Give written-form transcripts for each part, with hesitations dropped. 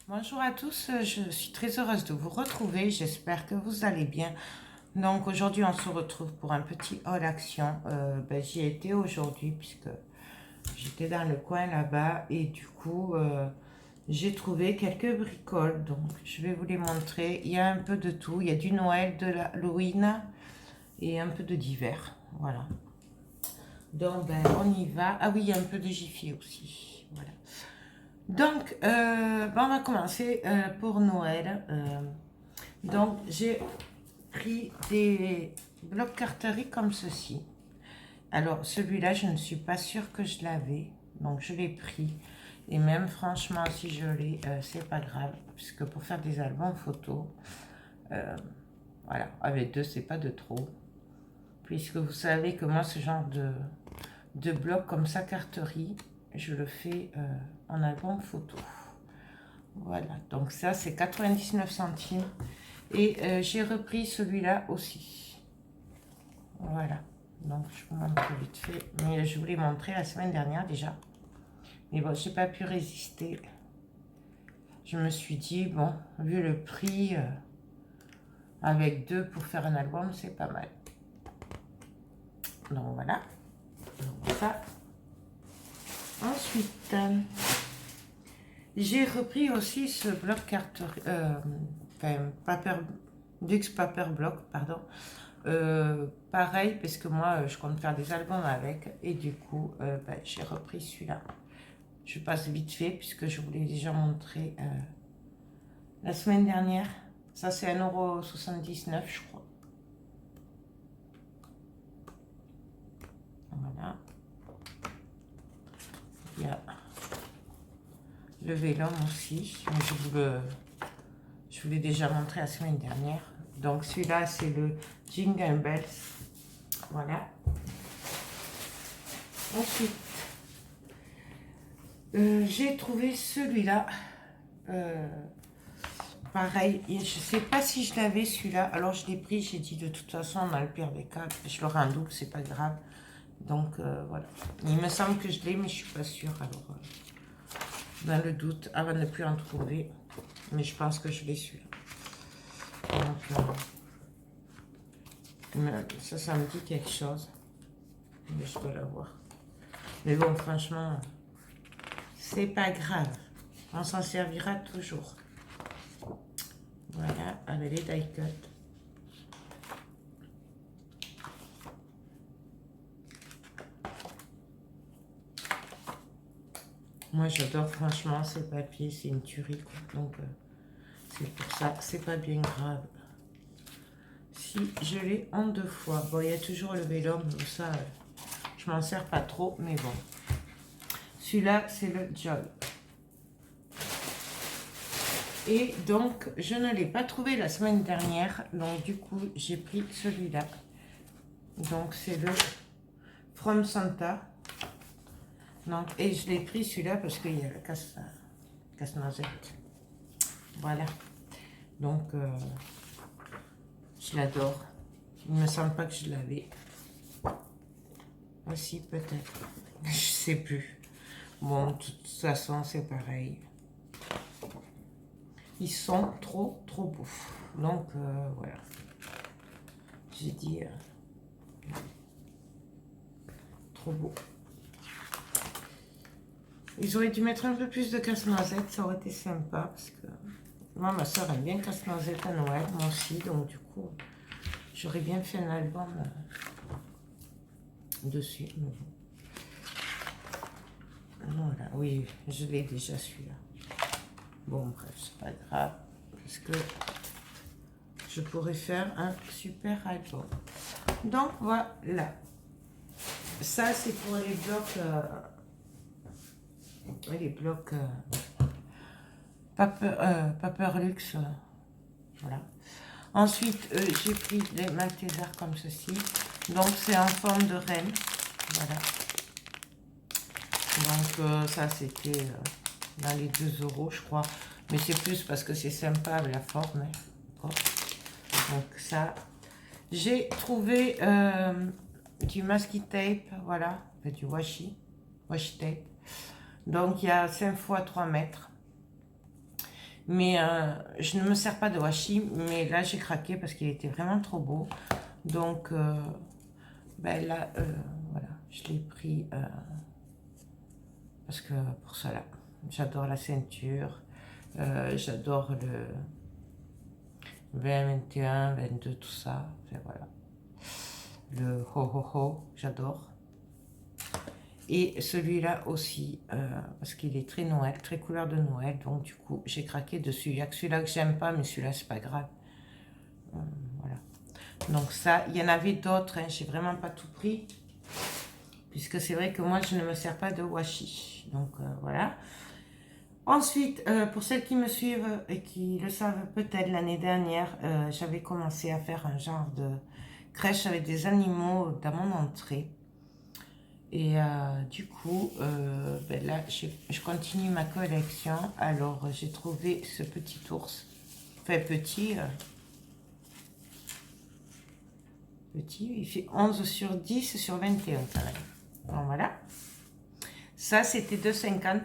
Bonjour à tous, je suis très heureuse de vous retrouver, j'espère que vous allez bien. Donc aujourd'hui on se retrouve pour un petit haul action. J'y ai été aujourd'hui puisque j'étais dans le coin là-bas et du coup j'ai trouvé quelques bricoles. Donc je vais vous les montrer. Il y a un peu de tout, il y a du Noël, de l'Halloween et un peu de d'hiver. Voilà. Donc on y va. Ah oui, il y a un peu de Jiffy aussi. Voilà. Donc, on va commencer pour Noël. Donc, j'ai pris des blocs cartelerie comme ceci. Alors, celui-là, je ne suis pas sûre que je l'avais. Donc, je l'ai pris. Et même, franchement, si je l'ai, c'est pas grave. Puisque pour faire des albums photos, voilà, avec deux, c'est pas de trop. Puisque vous savez que moi, ce genre de bloc comme ça, carterie, je le fais en album photo. Voilà, donc ça c'est 99 centimes. Et j'ai repris celui-là aussi. Voilà, donc je vous montre vite fait. Mais je vous l'ai montré la semaine dernière déjà. Mais bon, j'ai pas pu résister. Je me suis dit, bon, vu le prix, avec deux pour faire un album, c'est pas mal. Donc voilà, donc ça. Ensuite, j'ai repris aussi ce bloc carte, Luxe Paper Block, pardon. Pareil, parce que moi, je compte faire des albums avec, et du coup, j'ai repris celui-là. Je passe vite fait, puisque je vous l'ai déjà montré la semaine dernière. Ça, c'est 1,79 €, je crois. Voilà. Il y a le vélum aussi, mais je vous l'ai déjà montré la semaine dernière. Donc, celui-là, c'est le Jingle Bells. Voilà. Ensuite, j'ai trouvé celui-là. Pareil, je ne sais pas si je l'avais celui-là. Alors je l'ai pris, j'ai dit de toute façon, dans le pire des cas, je l'aurai en double, c'est pas grave. Donc voilà. Il me semble que je l'ai, mais je suis pas sûre. Alors, dans le doute, avant de ne plus en trouver. Mais je pense que je l'ai celui-là. Donc, ça me dit quelque chose. Mais je dois l'avoir. Mais bon, franchement, c'est pas grave. On s'en servira toujours. Voilà, avec les die cut. Moi, j'adore franchement ces papiers, c'est une tuerie, quoi. Donc, c'est pour ça, c'est pas bien grave. Si je l'ai en deux fois. Bon, il y a toujours le vélum, ça, je m'en sers pas trop, mais bon. Celui-là, c'est le Joy. Et donc, je ne l'ai pas trouvé la semaine dernière, donc du coup, j'ai pris celui-là. Donc, c'est le From Santa. Donc, et je l'ai pris celui-là parce qu'il y a le casse-noisette. Voilà. Donc, je l'adore. Il ne me semble pas que je l'avais. Aussi, peut-être. Je sais plus. Bon, de toute façon, c'est pareil. Ils sont trop beaux. Donc, voilà. J'ai dit... trop beau. Ils auraient dû mettre un peu plus de casse-noisette, ça aurait été sympa, parce que moi, ma soeur aime bien casse-noisette à Noël, moi aussi, donc du coup, j'aurais bien fait un album dessus. Voilà, oui, je l'ai déjà celui-là. Bon, bref, c'est pas grave, parce que je pourrais faire un super album. Donc, voilà. Ça, c'est pour les blocs... Paper Luxe, voilà. Ensuite, j'ai pris des Maltesers comme ceci. Donc, c'est en forme de reine. Voilà. Donc, ça, c'était dans les 2 €, je crois. Mais c'est plus parce que c'est sympa la forme. Hein. Donc, ça. J'ai trouvé du masking tape, voilà. Du washi tape. Donc, il y a 5 x 3 mètres. Mais je ne me sers pas de washi, mais là j'ai craqué parce qu'il était vraiment trop beau. Donc ben là, voilà, je l'ai pris parce que pour cela, j'adore la ceinture, j'adore le 20, 21, 22, tout ça. Enfin, voilà. Le ho ho ho, j'adore. Et celui-là aussi, parce qu'il est très Noël, très couleur de Noël. Donc du coup, j'ai craqué dessus. Il n'y a que celui-là que j'aime pas, mais celui-là, c'est pas grave. Voilà. Donc ça, il y en avait d'autres, hein, j'ai vraiment pas tout pris. Puisque c'est vrai que moi, je ne me sers pas de washi. Donc voilà. Ensuite, pour celles qui me suivent et qui le savent peut-être, l'année dernière, j'avais commencé à faire un genre de crèche avec des animaux dans mon entrée. Et du coup, ben là, je continue ma collection. Alors, j'ai trouvé ce petit ours. Enfin, petit. Petit, il fait 11 sur 10 sur 21 quand même. Bon, voilà. Ça, c'était 2,50.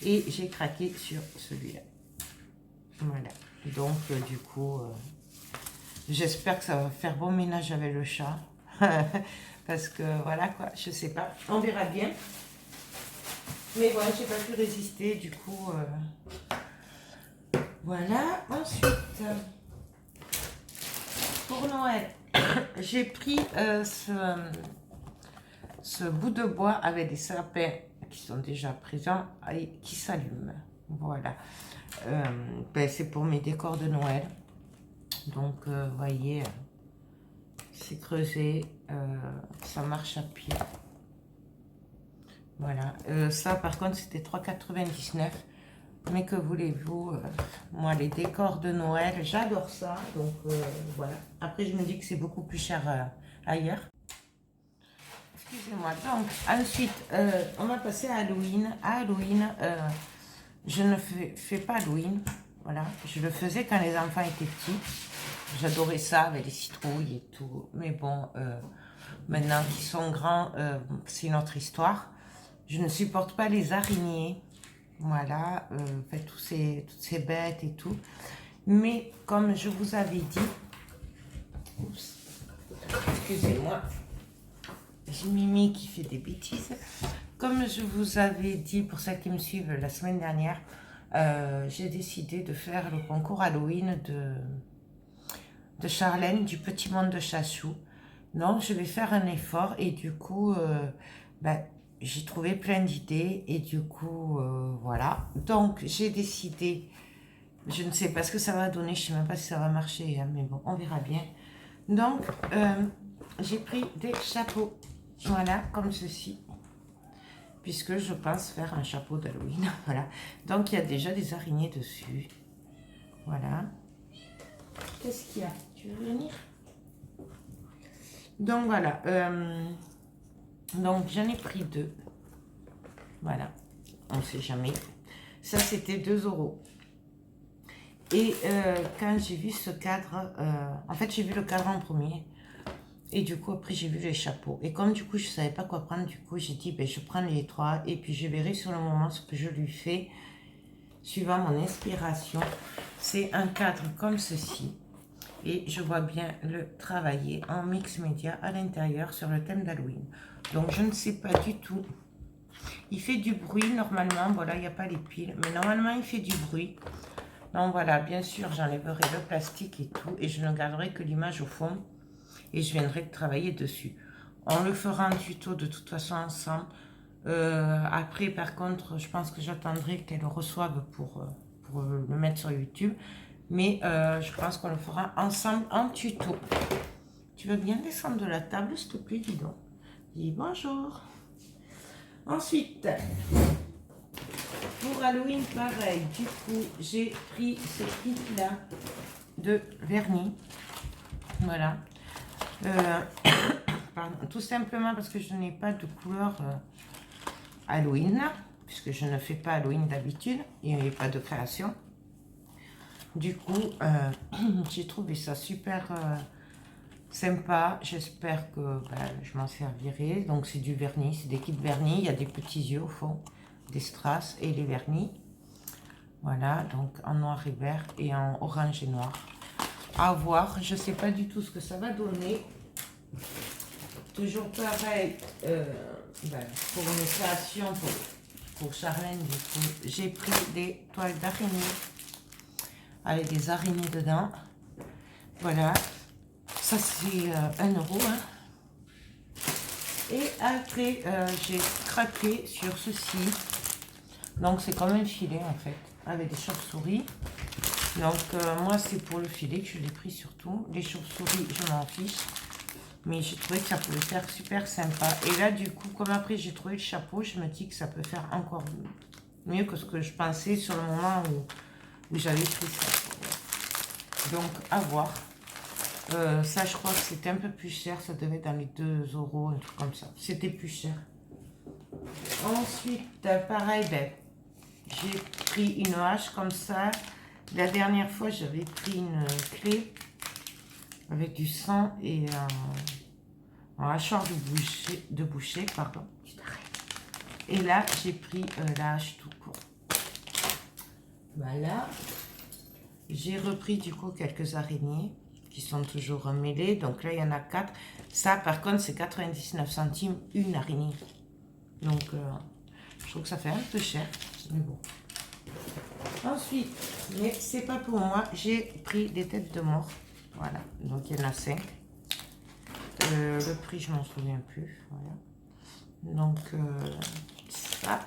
Et j'ai craqué sur celui-là. Voilà. Donc, du coup, j'espère que ça va faire bon ménage avec le chat. Parce que, voilà, quoi, je sais pas. On verra bien. Mais voilà, j'ai pas pu résister, du coup, voilà. Ensuite, pour Noël, j'ai pris ce bout de bois avec des sapins qui sont déjà présents et qui s'allument. Voilà. Ben, c'est pour mes décors de Noël. Donc, vous voyez, c'est creusé. Ça marche à pied. Voilà. Ça, par contre, c'était 3,99 €. Mais que voulez-vous, moi, les décors de Noël, j'adore ça. Donc, voilà. Après, je me dis que c'est beaucoup plus cher ailleurs. Excusez-moi. Donc, ensuite, on va passer à Halloween. À Halloween, je ne fais pas Halloween. Voilà. Je le faisais quand les enfants étaient petits. J'adorais ça avec les citrouilles et tout. Mais bon, maintenant qu'ils sont grands, c'est une autre histoire. Je ne supporte pas les araignées. Voilà, toutes ces bêtes et tout. Mais comme je vous avais dit, oups, excusez-moi, j'ai Mimi qui fait des bêtises. Comme je vous avais dit, pour celles qui me suivent la semaine dernière, j'ai décidé de faire le concours Halloween de Charlène du Petit Monde de Chachou. Donc, je vais faire un effort et du coup, j'ai trouvé plein d'idées et du coup, voilà. Donc, j'ai décidé, je ne sais pas ce que ça va donner, je ne sais même pas si ça va marcher, hein, mais bon, on verra bien. Donc, j'ai pris des chapeaux, voilà, comme ceci, puisque je pense faire un chapeau d'Halloween, voilà. Donc, il y a déjà des araignées dessus, voilà. Qu'est-ce qu'il y a? Tu veux venir? Donc, voilà, donc j'en ai pris 2, voilà, on ne sait jamais. Ça, c'était 2 €. Et quand j'ai vu ce cadre, en fait, j'ai vu le cadre en premier. Et du coup, après, j'ai vu les chapeaux. Et comme du coup, je ne savais pas quoi prendre, du coup, j'ai dit, ben, je prends les 3. Et puis, je verrai sur le moment ce que je lui fais, suivant mon inspiration. C'est un cadre comme ceci. Et je vois bien le travailler en mix média à l'intérieur sur le thème d'Halloween. Donc, je ne sais pas du tout. Il fait du bruit, normalement. Voilà, il n'y a pas les piles. Mais normalement, il fait du bruit. Donc voilà, bien sûr, j'enlèverai le plastique et tout, et je ne garderai que l'image au fond, et je viendrai travailler dessus. On le fera en tuto de toute façon ensemble. Après, par contre, je pense que j'attendrai qu'elle reçoive pour le mettre sur YouTube, mais je pense qu'on le fera ensemble en tuto. Tu veux bien descendre de la table, s'il te plaît, dis donc. Dis bonjour. Ensuite... pour Halloween, pareil, du coup, j'ai pris ce kit-là de vernis. Voilà. Pardon, tout simplement parce que je n'ai pas de couleur Halloween, puisque je ne fais pas Halloween d'habitude, il n'y a pas de création. Du coup, j'ai trouvé ça super sympa. J'espère que je m'en servirai. Donc, c'est du vernis, c'est des kits vernis. Il y a des petits yeux au fond, des strass et les vernis. Voilà, donc en noir et vert et en orange et noir. À voir, je ne sais pas du tout ce que ça va donner. Toujours pareil, pour une création pour Charlène, du coup, j'ai pris des toiles d'araignée avec des araignées dedans. Voilà, ça c'est 1 euro. Hein. Et après, j'ai craqué sur ceci. Donc c'est comme un filet en fait, avec des chauves-souris. Donc moi c'est pour le filet que je l'ai pris surtout. Les chauves-souris, je m'en fiche. Mais j'ai trouvé que ça pouvait faire super sympa. Et là du coup, comme après j'ai trouvé le chapeau, je me dis que ça peut faire encore mieux que ce que je pensais sur le moment où j'avais pris ça. Donc à voir. Ça je crois que c'était un peu plus cher. Ça devait être dans les 2 euros, un truc comme ça. C'était plus cher. Ensuite, pareil, j'ai pris une hache comme ça. La dernière fois, j'avais pris une clé avec du sang et un hachoir de boucher, pardon. Et là, j'ai pris la hache tout court. Voilà. J'ai repris du coup quelques araignées qui sont toujours mêlées. Donc là, il y en a 4. Ça, par contre, c'est 99 centimes une araignée. Donc, je trouve que ça fait un peu cher. Mais bon. Ensuite, mais c'est pas pour moi, j'ai pris des têtes de mort. Voilà, donc il y en a 5. Le prix, je m'en souviens plus. Voilà. Donc, ça.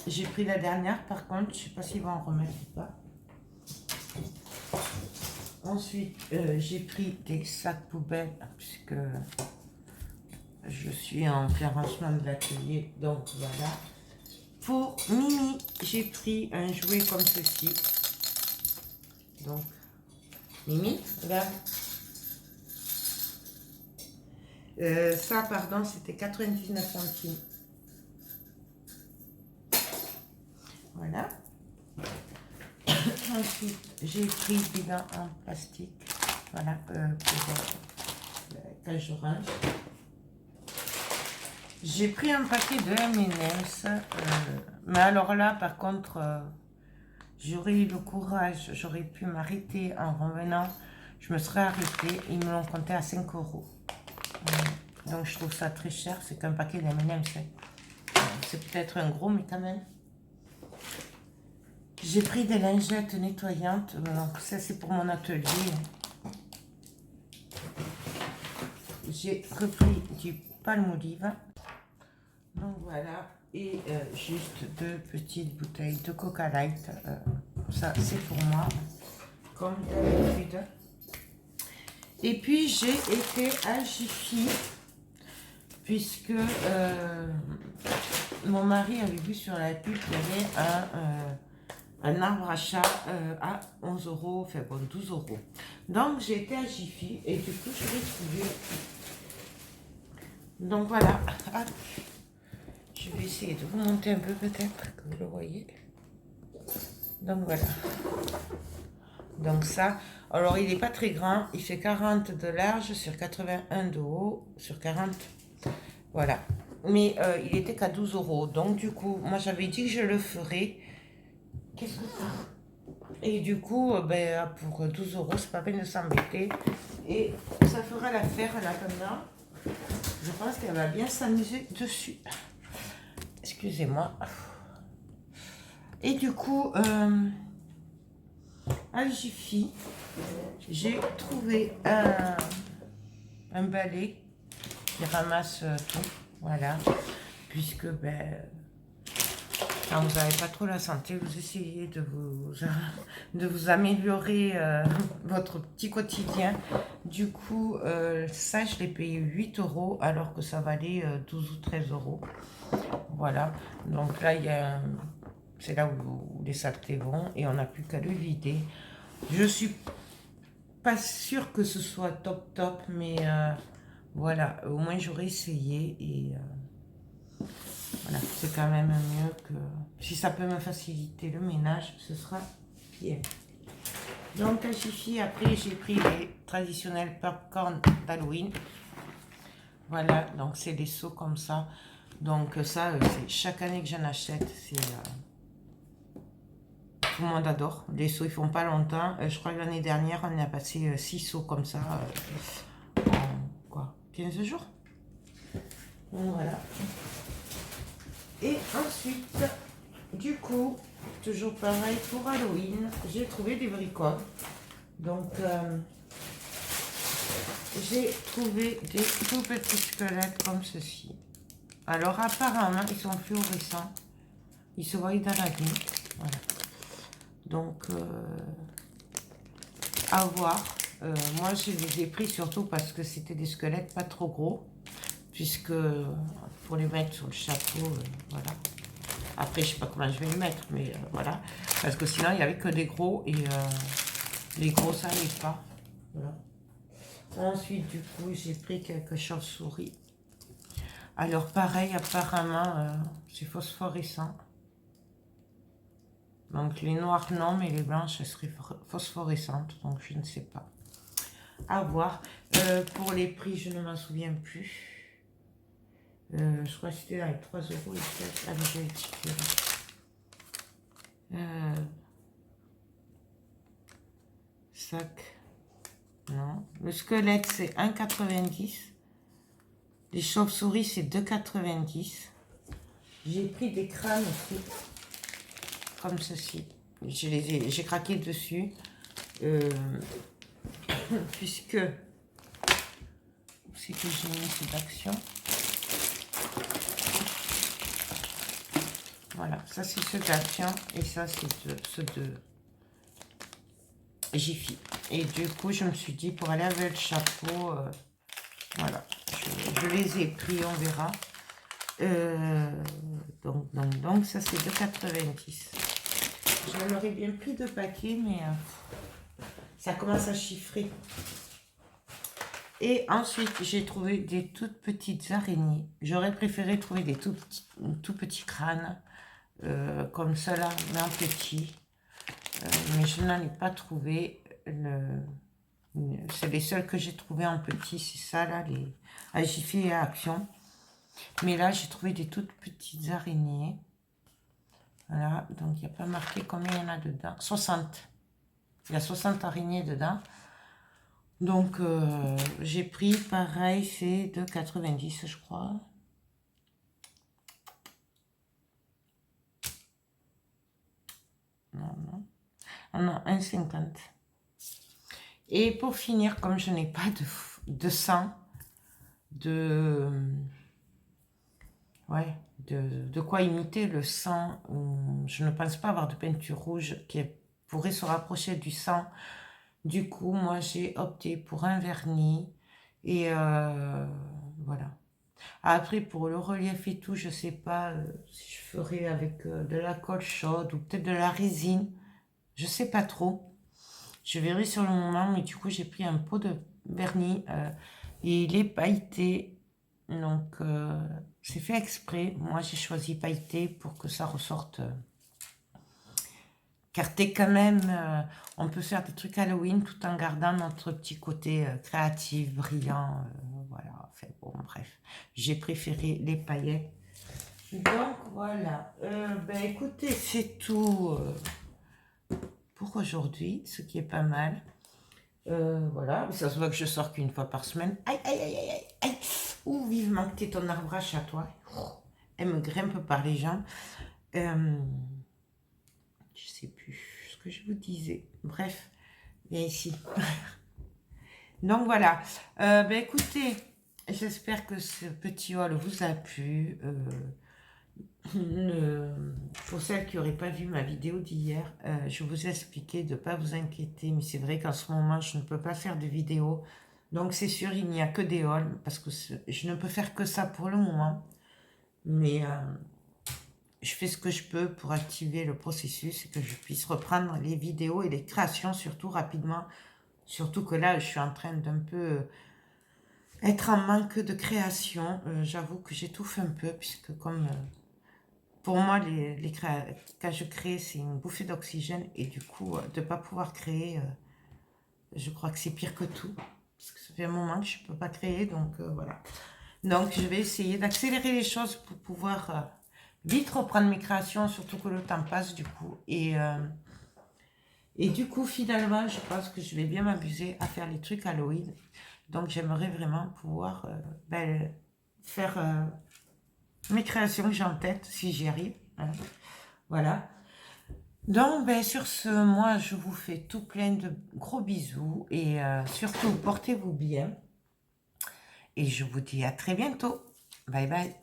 J'ai pris la dernière, par contre, je sais pas s'ils vont en remettre ou pas. Ensuite, j'ai pris des sacs poubelles, puisque je suis en plein rangement de l'atelier. Donc, voilà. Pour Mimi, j'ai pris un jouet comme ceci. Donc, Mimi, regarde. Ça, pardon, c'était 99 centimes. Voilà. Ensuite, j'ai pris des gants en plastique. Voilà, pour cage orange. J'ai pris un paquet de M&M's. Mais alors là, par contre, j'aurais eu le courage, j'aurais pu m'arrêter en revenant. Je me serais arrêtée. Ils me l'ont compté à 5 euros. Donc, je trouve ça très cher. C'est qu'un paquet d'M&M's. C'est peut-être un gros, mais quand même. J'ai pris des lingettes nettoyantes. Donc, ça, c'est pour mon atelier. J'ai repris du Palmolive. Donc, voilà. Et juste 2 petites bouteilles de Coca Light. Ça, c'est pour moi, comme d'habitude. Et puis, j'ai été à Jiffy, puisque mon mari avait vu sur la pub qu'il y avait un arbre à chat à 11 euros, enfin bon, 12 euros. Donc, j'ai été à Jiffy et du coup, je l'ai trouvé. Donc, voilà. Ah, je vais essayer de vous monter un peu peut-être, que vous le voyez. Donc, voilà. Donc, ça, alors il n'est pas très grand. Il fait 40 de large sur 81 de haut sur 40. Voilà. Mais il était qu'à 12 euros. Donc, du coup, moi, j'avais dit que je le ferais. Qu'est-ce que c'est? Et du coup, pour 12 euros, c'est pas peine de s'embêter. Et ça fera l'affaire là maintenant. Je pense qu'elle va bien s'amuser dessus. Excusez-moi. Et du coup, à Jiffy, j'ai trouvé un balai qui ramasse tout. Voilà. Puisque, quand vous n'avez pas trop la santé, vous essayez de vous améliorer votre petit quotidien. Du coup, ça, je l'ai payé 8 euros alors que ça valait 12 ou 13 euros. Voilà. Donc là, c'est là où les saletés vont et on n'a plus qu'à le vider. Je suis pas sûre que ce soit top, mais voilà, au moins j'aurais essayé et... voilà, c'est quand même mieux que... Si ça peut me faciliter le ménage, ce sera bien. Donc, à Jiffy, après, j'ai pris les traditionnels popcorn d'Halloween. Voilà, donc c'est des seaux comme ça. Donc ça, c'est chaque année que j'en achète, c'est tout le monde adore. Les seaux, ils font pas longtemps. Je crois que l'année dernière, on a passé 6 seaux comme ça. En quoi, 15 jours. Donc voilà. Et ensuite, du coup, toujours pareil pour Halloween, j'ai trouvé des bricoles. Donc, j'ai trouvé des tout petits squelettes comme ceci. Alors, apparemment, ils sont fluorescents. Ils se voient dans la nuit. Voilà. Donc, à voir. Moi, je les ai pris surtout parce que c'était des squelettes pas trop gros. Puisque, pour les mettre sur le chapeau, voilà. Après, je sais pas comment je vais les mettre, mais voilà. Parce que sinon, il n'y avait que des gros et les gros, ça n'allait pas. Voilà. Ensuite, du coup, j'ai pris quelques chauves-souris. Alors, pareil, apparemment, c'est phosphorescent. Donc, les noirs, non, mais les blanches, elles seraient phosphorescentes. Donc, je ne sais pas. À voir. Pour les prix, je ne m'en souviens plus. Je crois que c'était dans les 3 euros. Sac. Non. Le squelette, c'est 1,90. Les chauves-souris, c'est 2,90. J'ai pris des crânes aussi. Comme ceci. J'ai craqué dessus. Puisque c'est que j'ai mis cette action. Voilà, ça c'est ceux d'action et ça c'est ceux de Jiffy. Et du coup, je me suis dit pour aller avec le chapeau, voilà, je les ai pris, on verra. Donc ça c'est 2,90. J'en aurais bien pris 2 paquets, mais ça commence à chiffrer. Et ensuite, j'ai trouvé des toutes petites araignées. J'aurais préféré trouver des tout petits crânes. Comme cela, mais en petit. Mais je n'en ai pas trouvé. C'est les seuls que j'ai trouvé en petit, c'est ça là, les à Jiffy et à Action. Mais là, j'ai trouvé des toutes petites araignées. Voilà, donc il n'y a pas marqué combien il y en a dedans. 60. Il y a 60 araignées dedans. Donc, j'ai pris, pareil, c'est de 90, je crois. Non, 1,50. Et pour finir, comme je n'ai pas de sang, de quoi imiter le sang, je ne pense pas avoir de peinture rouge qui pourrait se rapprocher du sang. Du coup, moi, j'ai opté pour un vernis. Et voilà. Après, pour le relief et tout, je ne sais pas si je ferai avec de la colle chaude ou peut-être de la résine. Je ne sais pas trop. Je verrai sur le moment, mais du coup, j'ai pris un pot de vernis et il est pailleté. Donc, c'est fait exprès. Moi, j'ai choisi pailleté pour que ça ressorte. Car t'es quand même, on peut faire des trucs Halloween tout en gardant notre petit côté créatif, brillant. Voilà, enfin, bon, bref. J'ai préféré les paillettes. Donc, voilà. Ben, écoutez, c'est tout pour aujourd'hui, ce qui est pas mal. Voilà, ça se voit que je sors qu'une fois par semaine. Aïe, aïe, aïe, aïe, aïe. Ouh, vivement que t'es ton arbrache à toi. Elle me grimpe par les jambes. Je sais plus ce que je vous disais. Bref, viens ici. Donc voilà. Ben écoutez, j'espère que ce petit haul vous a plu. Pour celles qui n'auraient pas vu ma vidéo d'hier, je vous ai expliqué de ne pas vous inquiéter, mais c'est vrai qu'en ce moment, je ne peux pas faire de vidéo. Donc c'est sûr, il n'y a que des hauls, parce que je ne peux faire que ça pour le moment. Mais je fais ce que je peux pour activer le processus et que je puisse reprendre les vidéos et les créations, surtout rapidement. Surtout que là, je suis en train d'un peu être en manque de création. J'avoue que j'étouffe un peu, puisque comme... pour moi, quand je crée, c'est une bouffée d'oxygène. Et du coup, de ne pas pouvoir créer, je crois que c'est pire que tout. Parce que ça fait un moment que je ne peux pas créer. Donc, voilà. Donc, je vais essayer d'accélérer les choses pour pouvoir vite reprendre mes créations. Surtout que le temps passe, du coup. Et Et du coup, finalement, je pense que je vais bien m'amuser à faire les trucs Halloween. Donc, j'aimerais vraiment pouvoir faire mes créations que j'ai en tête, si j'y arrive, hein. Voilà. Donc, sur ce, moi, je vous fais tout plein de gros bisous. Et surtout, portez-vous bien. Et je vous dis à très bientôt. Bye bye.